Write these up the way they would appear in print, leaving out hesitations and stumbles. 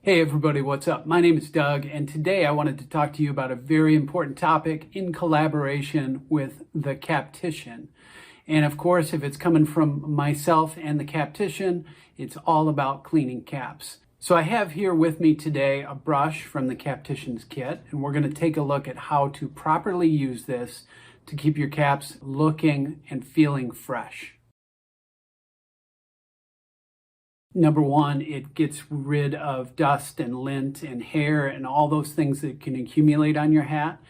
Hey everybody, what's up? My name is Doug, and today I wanted to talk to you about a very important topic in collaboration with the Captician. And of course, if it's coming from myself and the Captician, it's all about cleaning caps. So I have here with me today a brush from the Captician's kit, and we're going to take a look at how to properly use this to keep your caps looking and feeling fresh. Number one, it gets rid of dust and lint and hair and all those things that can accumulate on your hat.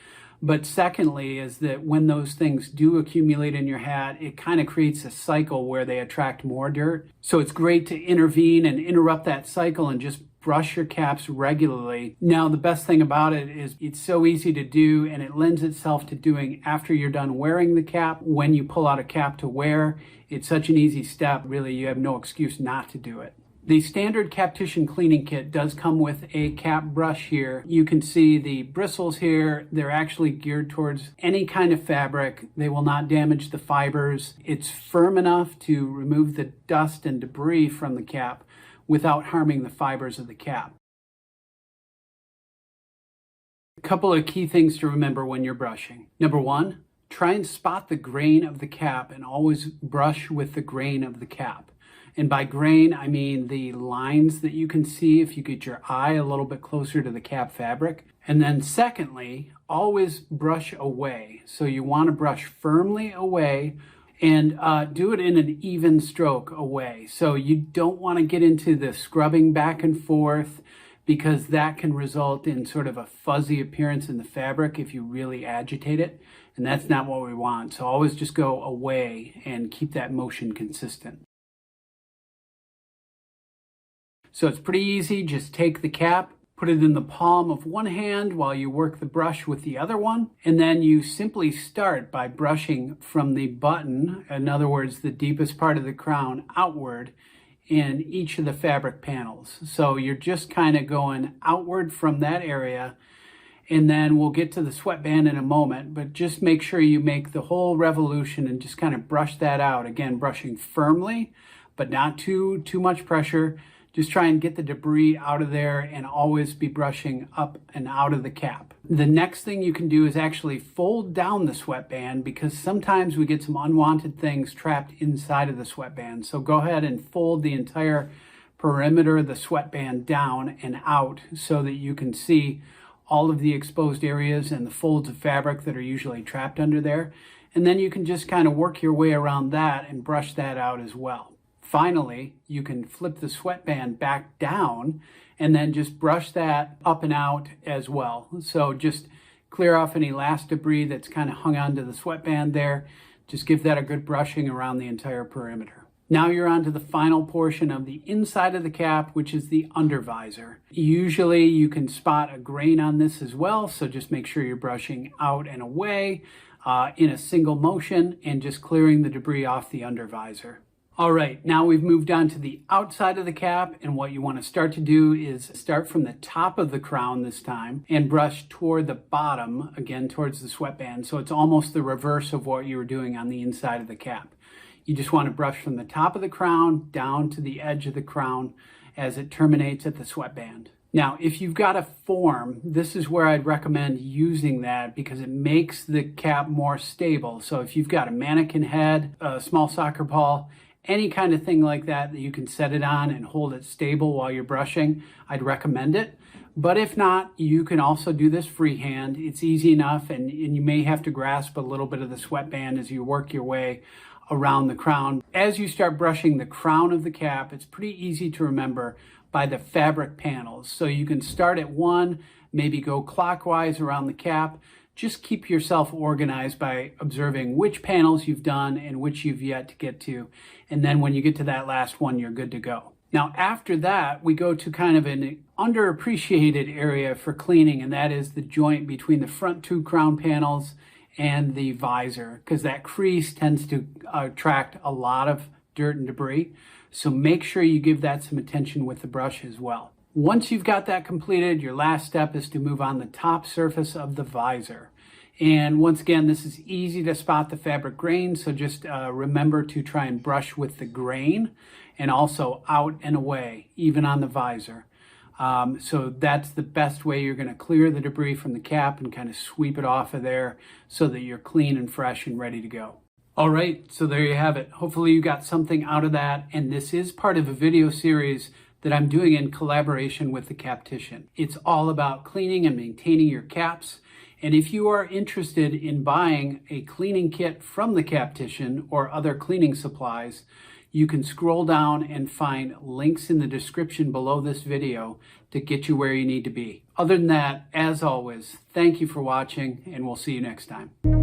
But secondly is that when those things do accumulate in your hat, it kind of creates a cycle where they attract more dirt. So it's great to intervene and interrupt that cycle and just brush your caps regularly. Now, the best thing about it is it's so easy to do, and it lends itself to doing after you're done wearing the cap. When you pull out a cap to wear, it's such an easy step. Really, you have no excuse not to do it. The standard Captician cleaning kit does come with a cap brush here. You can see the bristles here. They're actually geared towards any kind of fabric. They will not damage the fibers. It's firm enough to remove the dust and debris from the cap without harming the fibers of the cap. A couple of key things to remember when you're brushing. Number one, try and spot the grain of the cap and always brush with the grain of the cap. And by grain, I mean the lines that you can see if you get your eye a little bit closer to the cap fabric. And then secondly, always brush away. So you want to brush firmly away and do it in an even stroke away. So you don't want to get into the scrubbing back and forth, because that can result in sort of a fuzzy appearance in the fabric if you really agitate it. And that's not what we want. So always just go away and keep that motion consistent. So it's pretty easy. Just take the cap, put it in the palm of one hand while you work the brush with the other one. And then you simply start by brushing from the button, in other words, the deepest part of the crown, outward in each of the fabric panels. So you're just kind of going outward from that area. And then we'll get to the sweatband in a moment, but just make sure you make the whole revolution and just kind of brush that out. Again, brushing firmly, but not too much pressure. Just try and get the debris out of there and always be brushing up and out of the cap. The next thing you can do is actually fold down the sweatband, because sometimes we get some unwanted things trapped inside of the sweatband. So go ahead and fold the entire perimeter of the sweatband down and out so that you can see all of the exposed areas and the folds of fabric that are usually trapped under there. And then you can just kind of work your way around that and brush that out as well. Finally, you can flip the sweatband back down and then just brush that up and out as well. So just clear off any last debris that's kind of hung onto the sweatband there. Just give that a good brushing around the entire perimeter. Now you're on to the final portion of the inside of the cap, which is the under visor. Usually you can spot a grain on this as well, so just make sure you're brushing out and away in a single motion and just clearing the debris off the under visor. All right, now we've moved on to the outside of the cap, and what you want to start to do is start from the top of the crown this time and brush toward the bottom, again towards the sweatband. So it's almost the reverse of what you were doing on the inside of the cap. You just want to brush from the top of the crown down to the edge of the crown as it terminates at the sweatband. Now, if you've got a form, this is where I'd recommend using that, because it makes the cap more stable. So if you've got a mannequin head, a small soccer ball, any kind of thing like that you can set it on and hold it stable while you're brushing, I'd recommend it. But if not, you can also do this freehand. It's easy enough, and you may have to grasp a little bit of the sweatband as you work your way around the crown. As you start brushing the crown of the cap, it's pretty easy to remember by the fabric panels. So you can start at one, maybe go clockwise around the cap. Just keep yourself organized by observing which panels you've done and which you've yet to get to. And then when you get to that last one, you're good to go. Now, after that, we go to kind of an underappreciated area for cleaning, and that is the joint between the front two crown panels and the visor, because that crease tends to attract a lot of dirt and debris. So make sure you give that some attention with the brush as well. Once you've got that completed, your last step is to move on the top surface of the visor. And once again, this is easy to spot the fabric grain, so just remember to try and brush with the grain and also out and away, even on the visor. So that's the best way you're going to clear the debris from the cap and kind of sweep it off of there so that you're clean and fresh and ready to go. All right, so there you have it. Hopefully you got something out of that. And this is part of a video series that I'm doing in collaboration with the Captician. It's all about cleaning and maintaining your caps. And if you are interested in buying a cleaning kit from the Captician or other cleaning supplies, you can scroll down and find links in the description below this video to get you where you need to be. Other than that, as always, thank you for watching, and we'll see you next time.